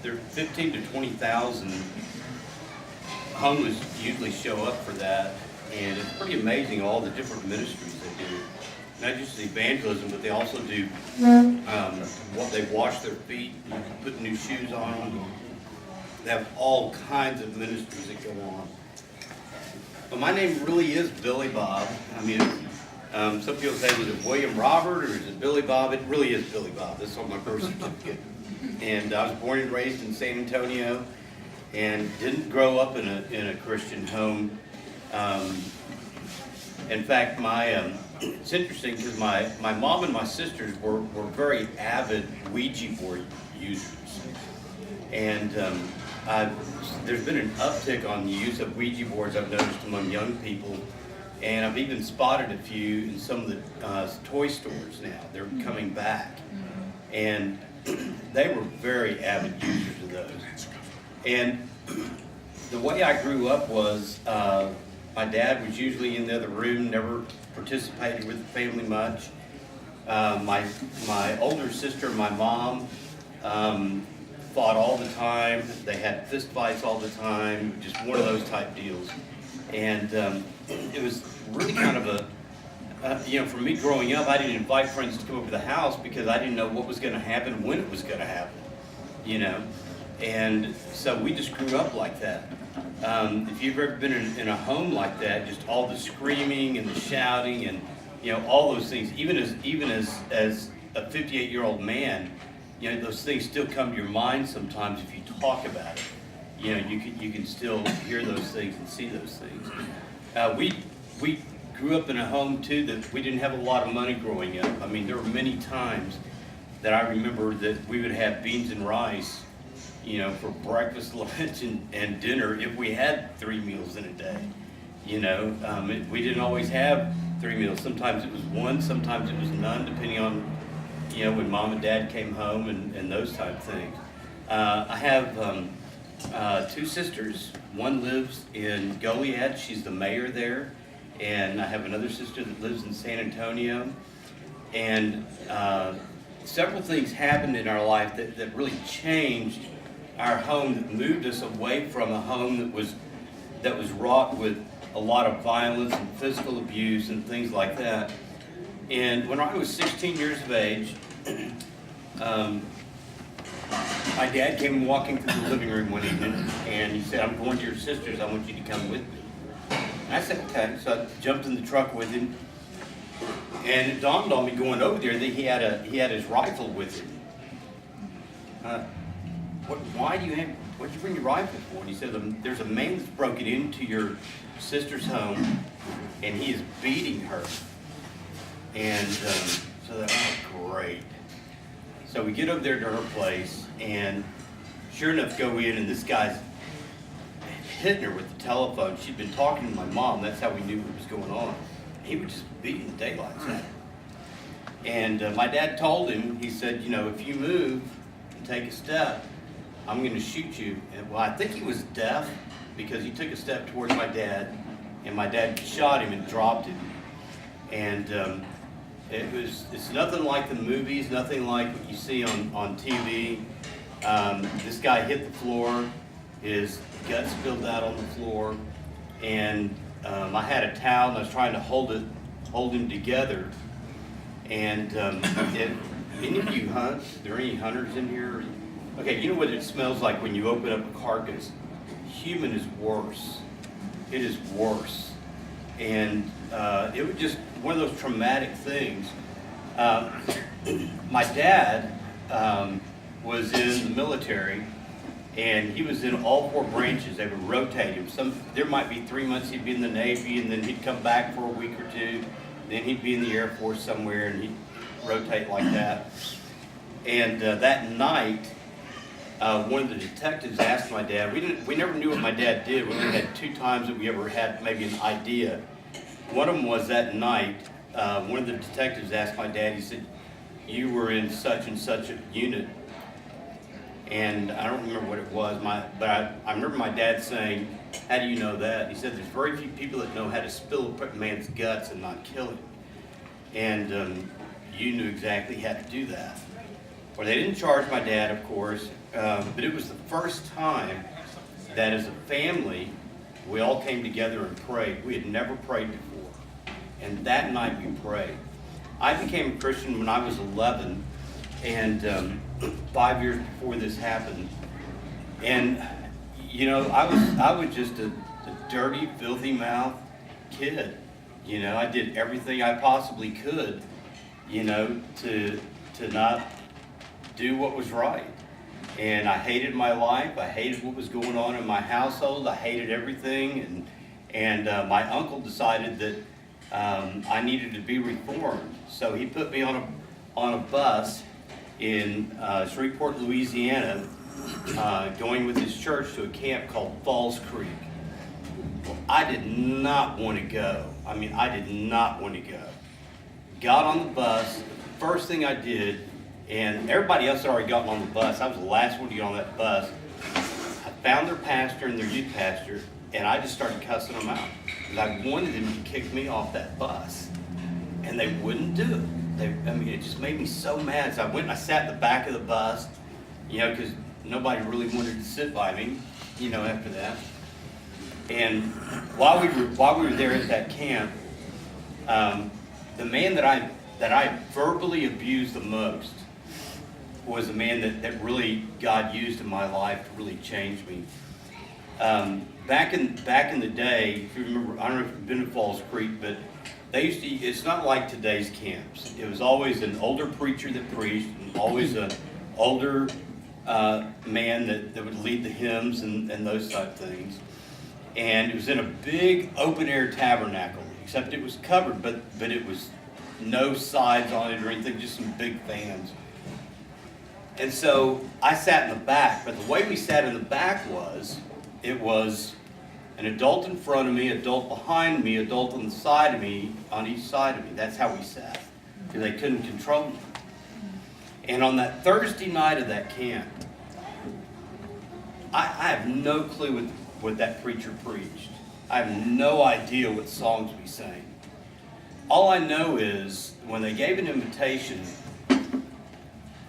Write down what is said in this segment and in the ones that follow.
there are 15 to 20,000 homeless usually show up for that, and it's pretty amazing all the different ministries they do. Not just evangelism, but they also do what they wash their feet, put new shoes on them. They have all kinds of ministries that go on. But my name really is Billy Bob. I mean, some people say, was it William Robert or is it Billy Bob? It really is Billy Bob. That's on my birth certificate. And I was born and raised in San Antonio and didn't grow up in a Christian home. In fact, it's interesting because my mom and my sisters were very avid Ouija board users. And there's been an uptick on the use of Ouija boards, I've noticed, among young people. And I've even spotted a few in some of the toy stores now. They're coming back. And they were very avid users of those. And the way I grew up was my dad was usually in the other room, never participated with the family much. My older sister and my mom fought all the time. They had fist fights all the time, just one of those type deals. And it was really kind of for me growing up, I didn't invite friends to come over to the house because I didn't know what was going to happen, when it was going to happen, And so we just grew up like that. If you've ever been in a home like that, just all the screaming and the shouting and, all those things, even as a 58-year-old man, those things still come to your mind sometimes if you talk about it. You can still hear those things and see those things. We grew up in a home too that we didn't have a lot of money growing up. I mean, there were many times that I remember that we would have beans and rice, for breakfast, lunch, and dinner if we had 3 meals in a day. We didn't always have 3 meals. Sometimes it was one, sometimes it was none, depending on, when mom and dad came home and those type of things. I have 2 sisters. One lives in Goliad. She's the mayor there. And I have another sister that lives in San Antonio. And several things happened in our life that really changed our home, that moved us away from a home that was wrought with a lot of violence and physical abuse and things like that. And when I was 16 years of age, my dad came walking through the living room one evening, and he said, "I'm going to your sister's. I want you to come with me." And I said, "Okay." So I jumped in the truck with him, and it dawned on me going over there that he had his rifle with him. What'd you bring your rifle for? And he said, "There's a man that's broken into your sister's home, and he is beating her." And so that, oh, great. So we get over there to her place, and sure enough, go in, and this guy's hitting her with the telephone. She'd been talking to my mom. That's how we knew what was going on. He was just beating the daylights out of her. And my dad told him, he said, "If you move and take a step, I'm going to shoot you." And, well, I think he was deaf because he took a step towards my dad, and my dad shot him and dropped him. And it's nothing like the movies, nothing like what you see on TV. This guy hit the floor, his guts spilled out on the floor, and I had a towel and I was trying to hold him together. And any of you hunt? Are there any hunters in here? Okay, you know what it smells like when you open up a carcass? Human is worse. It is worse. And it was just one of those traumatic things. My dad was in the military, and he was in all 4 branches. They would rotate him. There might be 3 months he'd be in the Navy, and then he'd come back for a week or 2. Then he'd be in the Air Force somewhere, and he'd rotate like that. And that night, one of the detectives asked my dad. We never knew what my dad did. We only had 2 times that we ever had maybe an idea. One of them was that night. One of the detectives asked my dad. He said, "You were in such and such a unit," and I don't remember what it was. But I remember my dad saying, "How do you know that?" He said, "There's very few people that know how to spill a man's guts and not kill him, and you knew exactly how to do that." Well, they didn't charge my dad, of course. but it was the first time that as a family, we all came together and prayed. We had never prayed before. And that night we prayed. I became a Christian when I was 11, and 5 years before this happened. And, you know, I was just a dirty, filthy mouth kid. You know, I did everything I possibly could, you know, to not do what was right. And I hated my life. I hated what was going on in my household. I hated everything. And my uncle decided that I needed to be reformed. So he put me on a bus in Shreveport, Louisiana, going with his church to a camp called Falls Creek. Well, I did not want to go. I mean, I did not want to go. Got on the bus. First thing I did, and everybody else had already gotten on the bus. I was the last one to get on that bus. I found their pastor and their youth pastor, and I just started cussing them out. Because I wanted them to kick me off that bus. And they wouldn't do it. I mean, it just made me so mad. So I went and I sat in the back of the bus, you know, because nobody really wanted to sit by me, you know, after that. And while we were there at that camp, the man that I verbally abused the most was a man that really God used in my life to really change me. Back in the day, if you remember, I don't know if you've been to Falls Creek, but they used to, it's not like today's camps. It was always an older preacher that preached, and always an older man that would lead the hymns and those type of things. And it was in a big open air tabernacle, except it was covered, but it was no sides on it or anything, just some big fans. And so I sat in the back, but the way we sat in the back was, it was an adult in front of me, adult behind me, adult on the side of me, on each side of me. That's how we sat, because they couldn't control me. And on that Thursday night of that camp, I have no clue what that preacher preached. I have no idea what songs we sang. All I know is when they gave an invitation,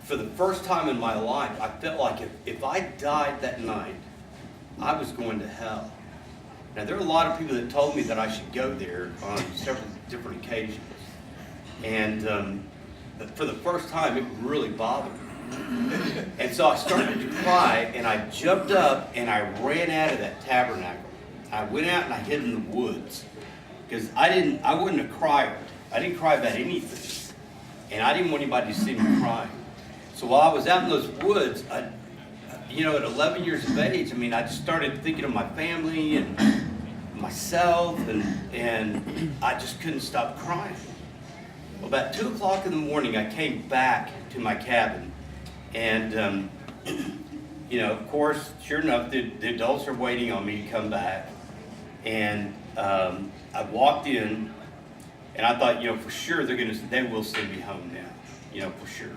for the first time in my life, I felt like if I died that night, I was going to hell. Now, there are a lot of people that told me that I should go there on several different occasions. And for the first time, it really bothered me. And so I started to cry, and I jumped up, and I ran out of that tabernacle. I went out and I hid in the woods. Because I wasn't a crier. I didn't cry about anything. And I didn't want anybody to see me crying. So while I was out in those woods, you know, at 11 years of age, I mean, I just started thinking of my family and myself, and I just couldn't stop crying. Well, about 2 o'clock in the morning, I came back to my cabin, and, you know, of course, sure enough, the adults are waiting on me to come back, and I walked in, and I thought, you know, for sure they will send me home now, you know, for sure.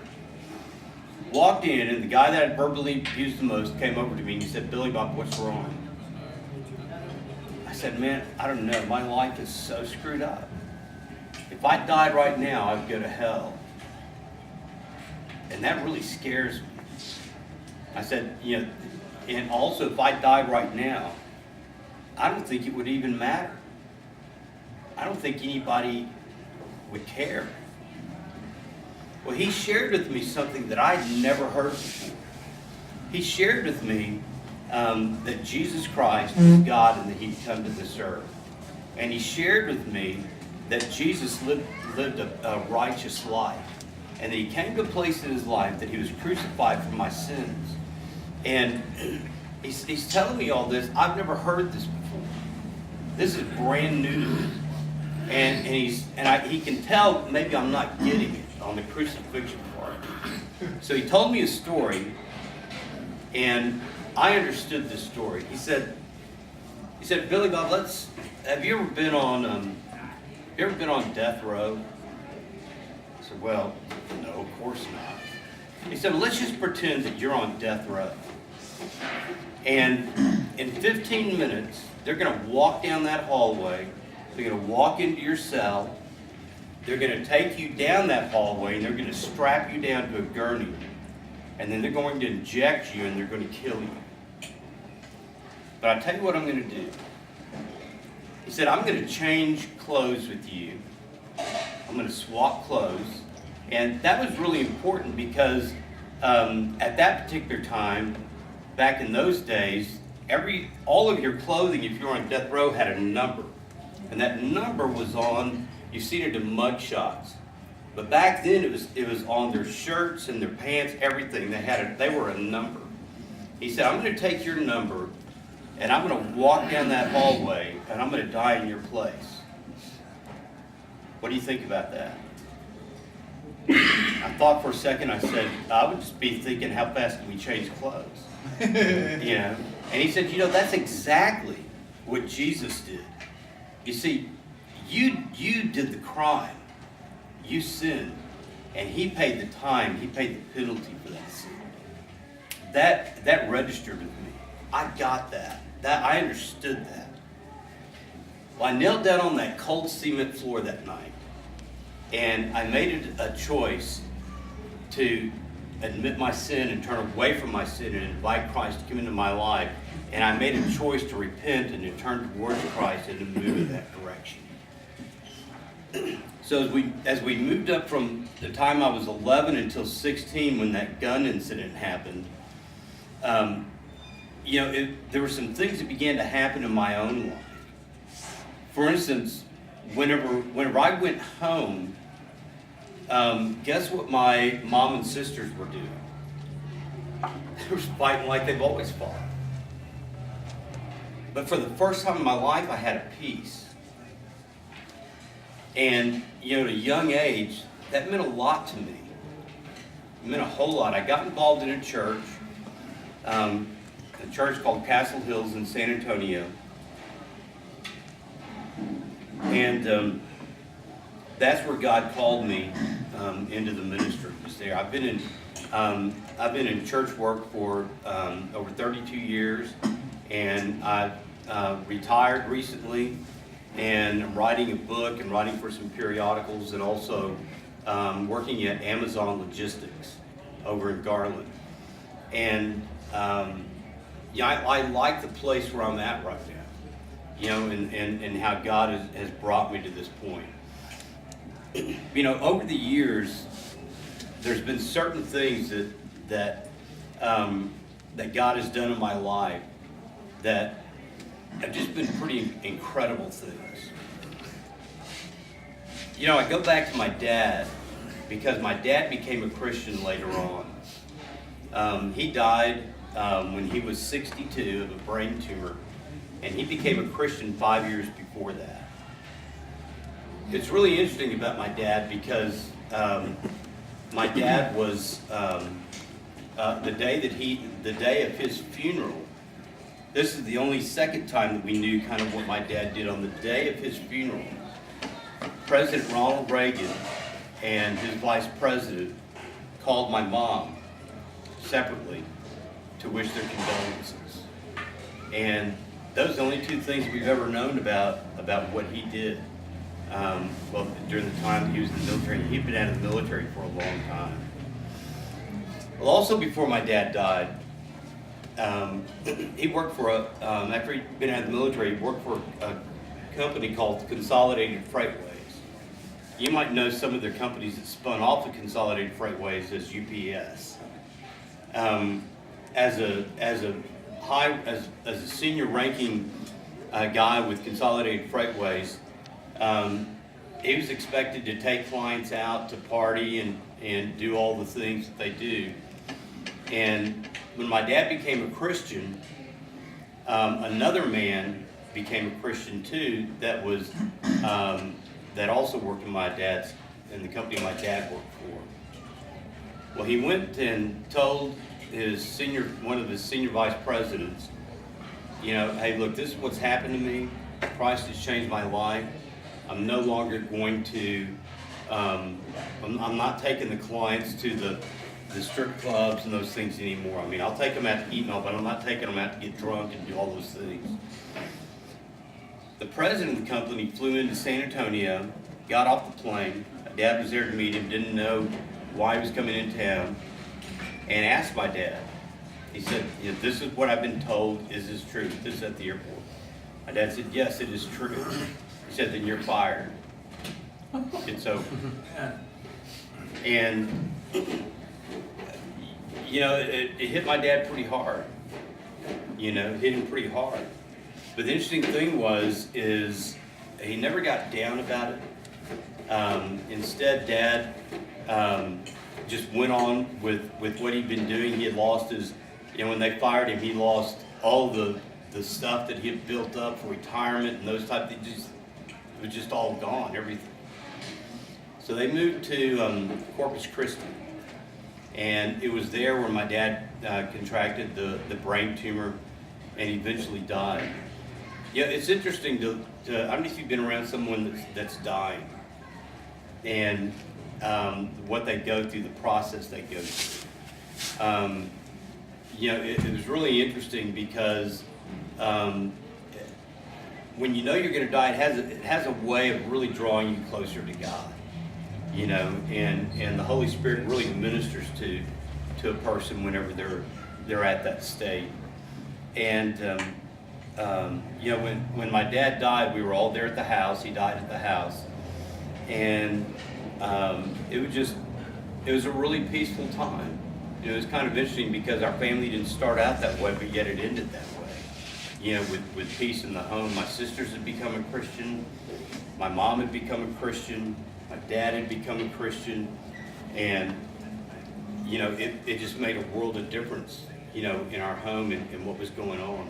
Walked in, and the guy that I verbally abused the most came over to me and he said, "Billy Bob, what's wrong?" I said, "Man, I don't know. My life is so screwed up. If I died right now, I'd go to hell." And that really scares me. I said, you know, and also if I died right now, I don't think it would even matter. I don't think anybody would care. Well, he shared with me something that I'd never heard before. He shared with me that Jesus Christ was God and that he'd come to this earth. And he shared with me that Jesus lived a righteous life. And that he came to a place in his life that he was crucified for my sins. And he's telling me all this. I've never heard this before. This is brand new to me. And he can tell maybe I'm not getting it on the crucifixion part. So he told me a story, and I understood this story. He said, "Billy Bob, have you ever been on death row?" I said, "Well, no, of course not." He said, "Let's just pretend that you're on death row. And in 15 minutes, they're going to walk down that hallway. They're going to walk into your cell. They're going to take you down that hallway, and they're going to strap you down to a gurney. and then they're going to inject you and they're going to kill you. But I tell you what I'm going to do. He said, I'm going to change clothes with you. I'm going to swap clothes. And that was really important because at that particular time, back in those days, all of your clothing, if you were on death row, had a number. And that number was on, you've seen it in mug shots. But back then it was on their shirts and their pants, everything. They were a number. He said, I'm going to take your number and I'm going to walk down that hallway and I'm going to die in your place. What do you think about that? I thought for a second, I said, I would just be thinking, how fast can we change clothes? You know? And he said, that's exactly what Jesus did. You see, you did the crime. You sinned. And he paid the time. He paid the penalty for that sin. That registered with me. I got that. I understood that. Well, I knelt down on that cold cement floor that night. And I made a choice to admit my sin and turn away from my sin and invite Christ to come into my life. And I made a choice to repent and to turn towards Christ and to move in that direction. So as we moved up from the time I was 11 until 16 when that gun incident happened, there were some things that began to happen in my own life. For instance, whenever I went home, guess what my mom and sisters were doing? They were fighting like they've always fought. But for the first time in my life, I had a peace. And, at a young age, that meant a lot to me. It meant a whole lot. I got involved in a church called Castle Hills in San Antonio. And that's where God called me into the ministry. Was there. I've been in church work for over 32 years, and I've retired recently, and I'm writing a book and writing for some periodicals, and also working at Amazon Logistics over in Garland. And I like the place where I'm at right now, and how God has brought me to this point. Over the years, there's been certain things that God has done in my life that have just been pretty incredible things. I go back to my dad because my dad became a Christian later on. He died when he was 62 of a brain tumor, and he became a Christian 5 years before that. It's really interesting about my dad because my dad was the day of his funeral. This is the only second time that we knew kind of what my dad did on the day of his funeral. President Ronald Reagan and his vice president called my mom separately to wish their condolences. And those are the only two things we've ever known about what he did. During the time he was in the military. He'd been out of the military for a long time. Well, also before my dad died, he worked for after he'd been out of the military, he worked for a company called Consolidated Freightways. You might know some of their companies that spun off of Consolidated Freightways as UPS. As a senior ranking guy with Consolidated Freightways, he was expected to take clients out to party and do all the things that they do. And when my dad became a Christian, another man became a Christian too that was that also worked in the company my dad worked for. Well, he went and told one of his senior vice presidents, hey, look, this is what's happened to me. Christ has changed my life. I'm no longer going to, I'm not taking the clients to the strip clubs and those things anymore. I mean, I'll take them out to eat and all, but I'm not taking them out to get drunk and do all those things. The president of the company flew into San Antonio, got off the plane. My dad was there to meet him, didn't know why he was coming in town. and asked my dad. He said, this is what I've been told. Is this true? This is at the airport. My dad said, yes, it is true. He said, then you're fired. It's over. And, it hit my dad pretty hard. It hit him pretty hard. But the interesting thing is he never got down about it. Instead, Dad just went on with what he'd been doing. He had lost his, when they fired him, he lost all the stuff that he had built up for retirement and those type of things. It was just all gone, everything. So they moved to Corpus Christi. And it was there where my dad contracted the brain tumor and eventually died. Yeah, it's interesting to I don't know if you've been around someone that's dying and what they go through, the process they go through. It was really interesting because when you know you're going to die, it has a way of really drawing you closer to God. And the Holy Spirit really ministers to a person whenever they're at that state. And when my dad died, we were all there at the house. He died at the house, and it was a really peaceful time. It was kind of interesting because our family didn't start out that way, but yet it ended that way. With peace in the home. My sisters had become a Christian. My mom had become a Christian. My dad had become a Christian, and it just made a world of difference, in our home and what was going on.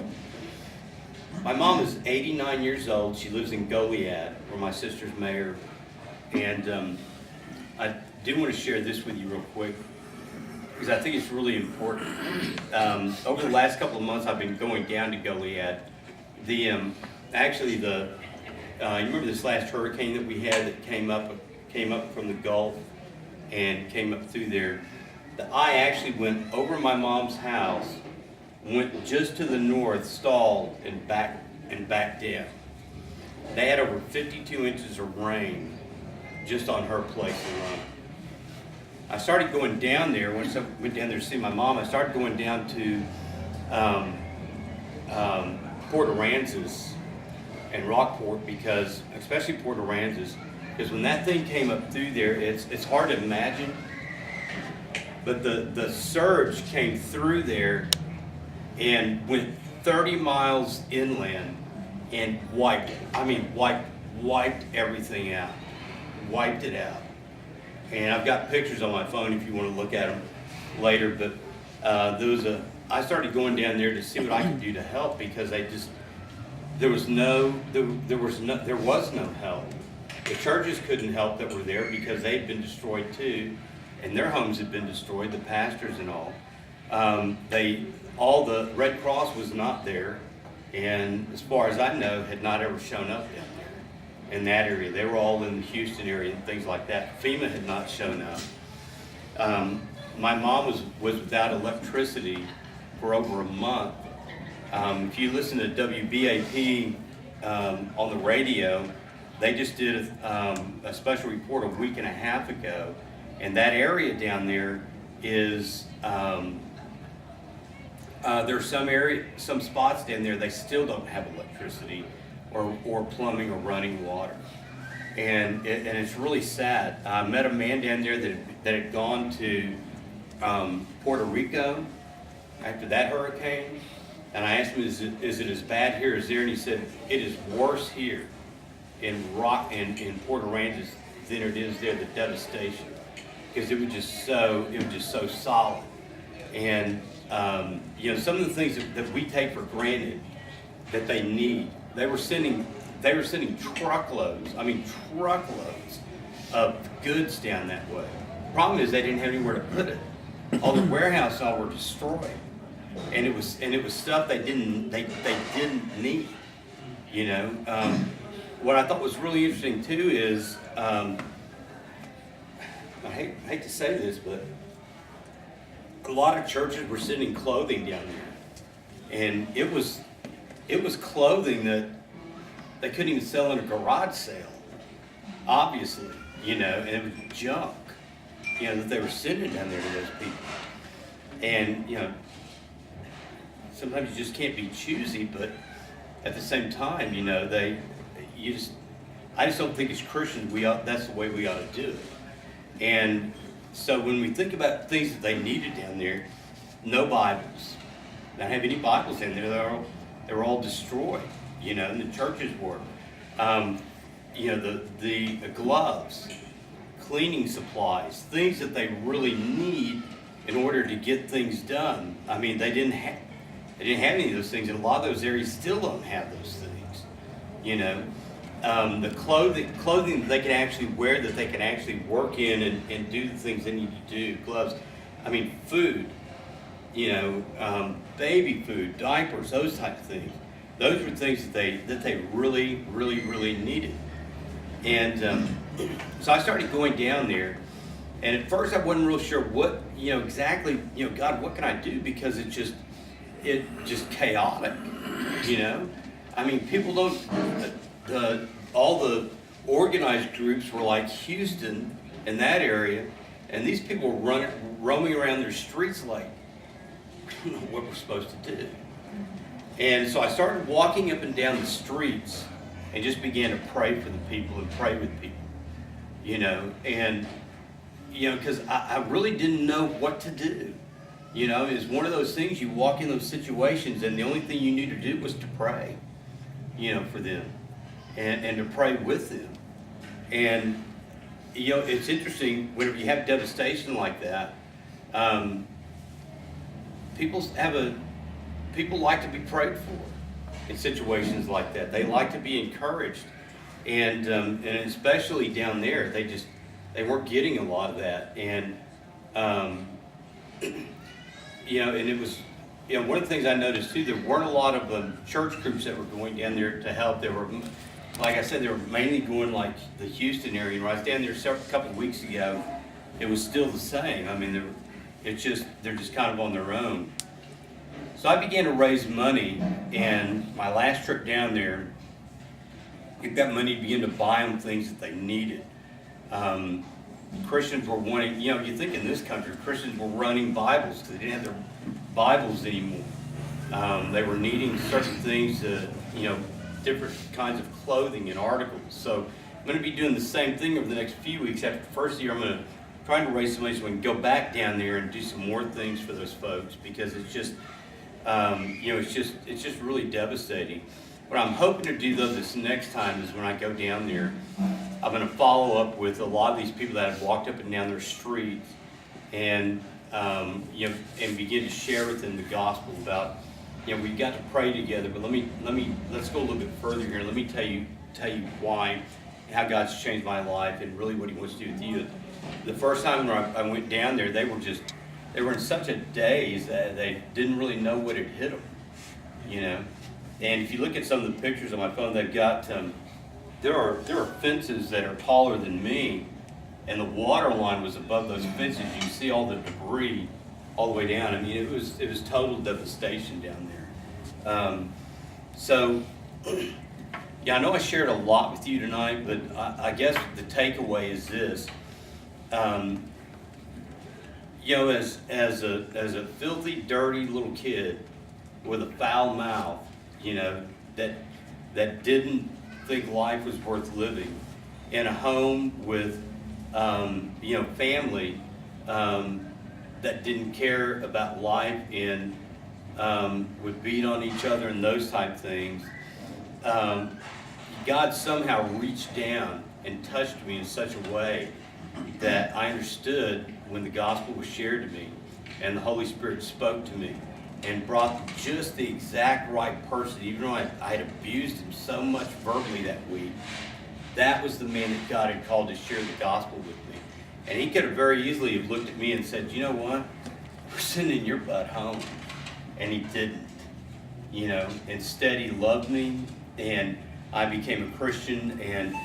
My mom is 89 years old. She lives in Goliad, where my sister's mayor. And I do want to share this with you real quick, because I think it's really important. Over the last couple of months, I've been going down to Goliad. You remember this last hurricane that we had that came up from the Gulf and came up through there? The eye actually went over my mom's house, went just to the north, stalled, and back down. They had over 52 inches of rain just on her place alone. I started going down there. Once I went down there to see my mom, I started going down to Port Aransas and Rockport, especially Port Aransas, because when that thing came up through there, it's hard to imagine, but the surge came through there and went 30 miles inland and wiped everything out, wiped it out. And I've got pictures on my phone if you want to look at them later, but I started going down there to see what I could do to help, because there was no help. The churches couldn't help that were there because they'd been destroyed too, and their homes had been destroyed, the pastors and all. All the Red Cross was not there, and as far as I know, had not ever shown up down there in that area. They were all in the Houston area and things like that. FEMA had not shown up. My mom was without electricity for over a month. If you listen to WBAP on the radio, they just did a special report a week and a half ago, and that area down there is there's some spots down there they still don't have electricity or plumbing or running water, and it's really sad. I met a man down there that had gone to Puerto Rico after that hurricane, and I asked him, is it as bad here as there? And he said, it is worse here in Port Aransas than it is there, the devastation, because it was just so solid. And some of the things that we take for granted that they need, they were sending truckloads of goods down that way. Problem is they didn't have anywhere to put it. All the warehouses all were destroyed, and it was stuff they didn't need. What I thought was really interesting too is I hate to say this, but a lot of churches were sending clothing down there, and it was clothing that they couldn't even sell in a garage sale, obviously, and it was junk, that they were sending down there to those people. And, sometimes you just can't be choosy, but at the same time, I just don't think as Christians, that's the way we ought to do it. And so when we think about things that they needed down there, no Bibles. They don't have any Bibles in there. They were all destroyed, and the churches were. The gloves, cleaning supplies, things that they really need in order to get things done. I mean, they didn't have any of those things, and a lot of those areas still don't have those things. The clothing that they can actually wear, that they can actually work in and do the things they need to do. Gloves. I mean, food. Baby food, diapers, those type of things. Those were things that they really, really, really needed. And so I started going down there, and at first I wasn't real sure what, exactly, God, what can I do? Because it's just chaotic, I mean, people don't, all the organized groups were like Houston in that area, and these people were roaming around their streets like, I don't know what we're supposed to do. And so I started walking up and down the streets and just began to pray for the people and pray with people, and, because I really didn't know what to do. It's one of those things, you walk in those situations and the only thing you knew to do was to pray, for them and to pray with them. And, it's interesting, whenever you have devastation like that, people like to be prayed for in situations like that. They like to be encouraged, and especially down there, they weren't getting a lot of that. And and it was, one of the things I noticed too, there weren't a lot of church groups that were going down there to help. There were, like I said, they were mainly going like the Houston area. When I was down there a couple of weeks ago, it was still the same. I mean, they're just kind of on their own. So I began to raise money, and my last trip down there, get that money to begin to buy them things that they needed. Christians were wanting, you think in this country, Christians were running Bibles because they didn't have their Bibles anymore. They were needing certain things, different kinds of clothing and articles. So I'm going to be doing the same thing over the next few weeks. After the first year, I'm going to try to raise some money so we can go back down there and do some more things for those folks, because it's just, it's just really devastating. What I'm hoping to do though this next time is when I go down there, I'm going to follow up with a lot of these people that have walked up and down their streets, and and begin to share with them the gospel about, we've got to pray together. But let's go a little bit further here. Let me tell you why, how God's changed my life, and really what He wants to do with you. The first time when I went down there, they were in such a daze that they didn't really know what had hit them, And if you look at some of the pictures on my phone, they've got, there are fences that are taller than me, and the water line was above those fences. You can see all the debris all the way down. I mean, it was total devastation down there. So, I know I shared a lot with you tonight, but I guess the takeaway is this. As a filthy, dirty little kid with a foul mouth, that didn't think life was worth living, in a home with, family that didn't care about life and would beat on each other and those type things. God somehow reached down and touched me in such a way that I understood when the gospel was shared to me, and the Holy Spirit spoke to me and brought just the exact right person. Even though I had abused him so much verbally that week, that was the man that God had called to share the gospel with me. And He could have very easily have looked at me and said, you know what, we're sending your butt home. And He didn't. Instead He loved me, and I became a Christian, and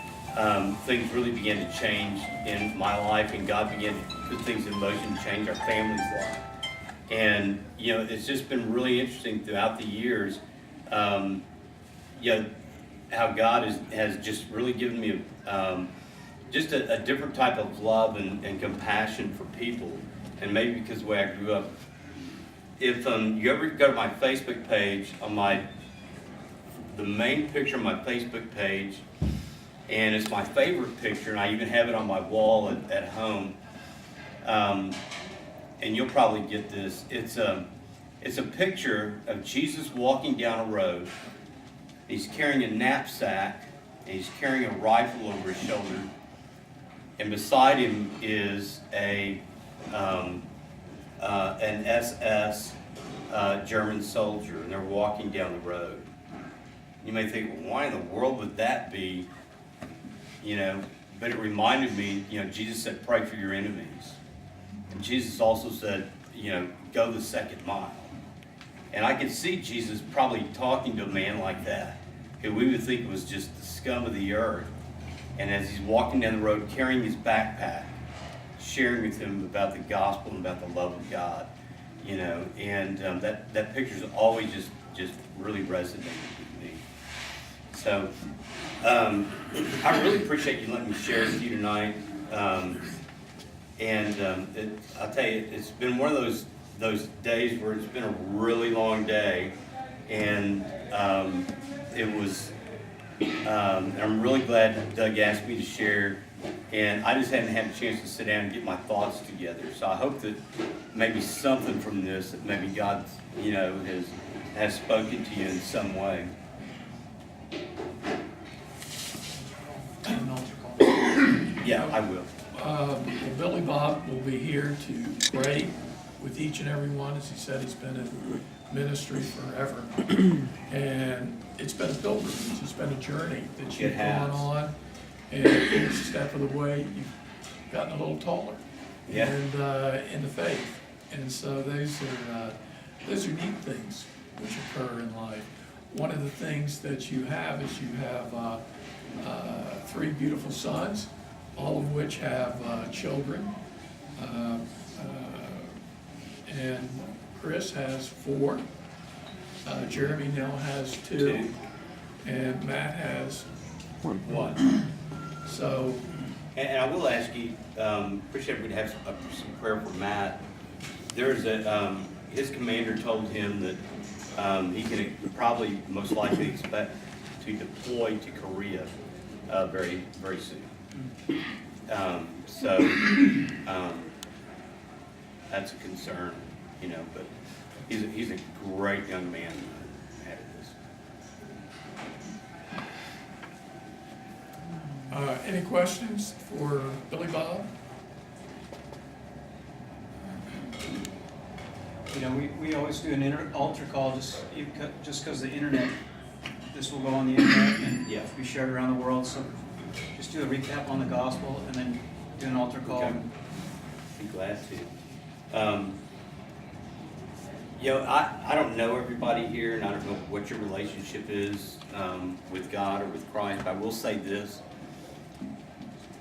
things really began to change in my life, and God began to put things in motion to change our family's life. And, it's just been really interesting throughout the years, how God has just really given me just a different type of love and compassion for people. And maybe because the way I grew up, if you ever go to my Facebook page, on the main picture on my Facebook page, and it's my favorite picture, and I even have it on my wall at home. And you'll probably get this. It's a picture of Jesus walking down a road. He's carrying a knapsack, and he's carrying a rifle over his shoulder. And beside him is an SS German soldier, and they're walking down the road. You may think, well, why in the world would that be? But it reminded me, Jesus said, pray for your enemies. And Jesus also said, go the second mile. And I could see Jesus probably talking to a man like that, who we would think was just the scum of the earth. And as he's walking down the road, carrying his backpack, sharing with him about the gospel and about the love of God, and that picture's always just really resonated with me. So I really appreciate you letting me share with you tonight. I'll tell you, it's been one of those days where it's been a really long day, and it was. I'm really glad that Doug asked me to share, and I just hadn't had a chance to sit down and get my thoughts together. So I hope that maybe something from this, that maybe God, has spoken to you in some way. An altar call. Yeah, I will. Billy Bob will be here to pray with each and every one. As he said, he's been in ministry forever. And it's been a pilgrimage. It's been a journey that you've gone on. And each step of the way, you've gotten a little taller. Yeah. And in the faith. And so those are neat things which occur in life. One of the things that you have is you have 3 beautiful sons, all of which have children. And Chris has 4. Jeremy now has 2. And Matt has 1. So. And I will ask you, appreciate if we'd have some prayer for Matt. There's his commander told him that he can probably most likely expect to deploy to Korea very, very soon. That's a concern, but he's a great young man. Any questions for Billy Bob? We always do an altar call just because the internet, this will go on the internet and be shared around the world. So just do a recap on the gospel and then do an altar call. Okay. Be glad to. I don't know everybody here, and I don't know what your relationship is with God or with Christ, but I will say this.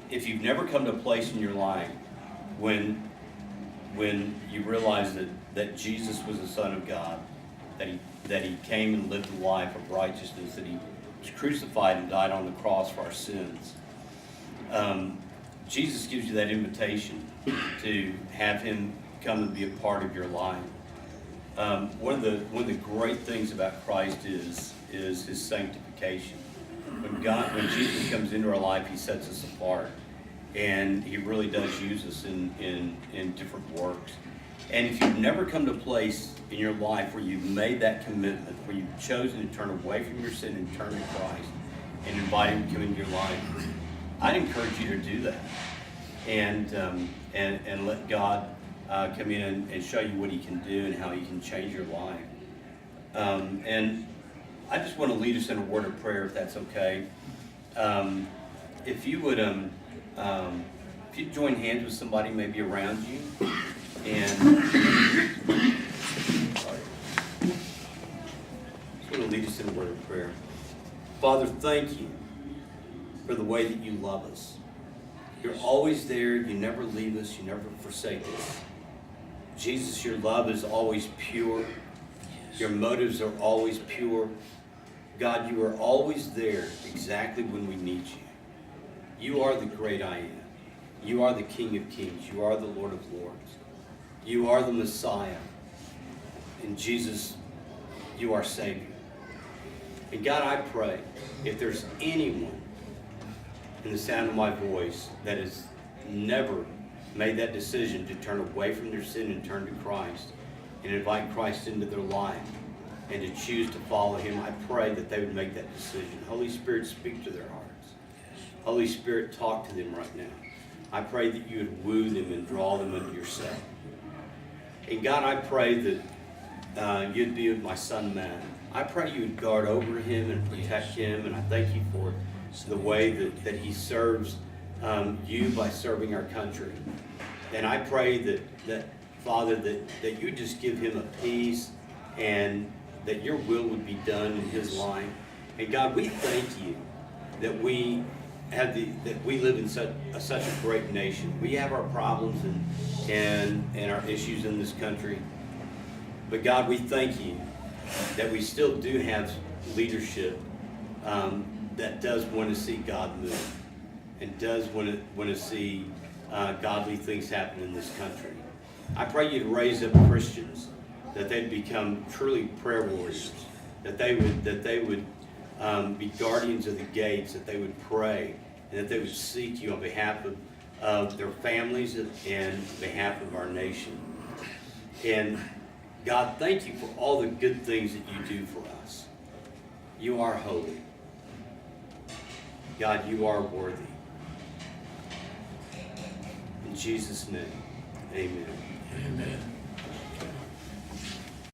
If you've never come to a place in your life when you realize that Jesus was the Son of God, that he came and lived a life of righteousness, that he was crucified and died on the cross for our sins, Jesus gives you that invitation to have him come and be a part of your life. One of the great things about Christ is his sanctification. When Jesus comes into our life, he sets us apart, and he really does use us in different works. And if you've never come to a place in your life where you've made that commitment, where you've chosen to turn away from your sin and turn to Christ and invite him to come into your life, I'd encourage you to do that, and let God come in and show you what he can do and how he can change your life. And I just want to lead us in a word of prayer, if that's okay. If you would, if you join hands with somebody maybe around you, and just want to lead us in a word of prayer. Father, thank you for the way that you love us. You're always there. You never leave us. You never forsake us. Jesus, your love is always pure. Your motives are always pure. God, you are always there exactly when we need you. You are the great I am. You are the King of Kings. You are the Lord of Lords. You are the Messiah. And Jesus, you are Savior. And God, I pray, if there's anyone in the sound of my voice that has never made that decision to turn away from their sin and turn to Christ and invite Christ into their life and to choose to follow him, I pray that they would make that decision. Holy Spirit, speak to their hearts. Holy Spirit, talk to them right now. I pray that you would woo them and draw them unto yourself. And God, I pray that you'd be with my son Matt. I pray you would guard over him and protect him, and I thank you for the way that he serves you by serving our country. And I pray that Father, that you just give him a peace and that your will would be done in his life. And God, we thank you that we live in such a great nation. We have our problems and our issues in this country. But God, we thank you that we still do have leadership that does want to see God move and does want to see godly things happen in this country. I pray you'd raise up Christians, that they'd become truly prayer warriors, that they would be guardians of the gates, that they would pray, and that they would seek you on behalf of their families and behalf of our nation. And God, thank you for all the good things that you do for us. You are holy. God, you are worthy. In Jesus' name, amen. Amen.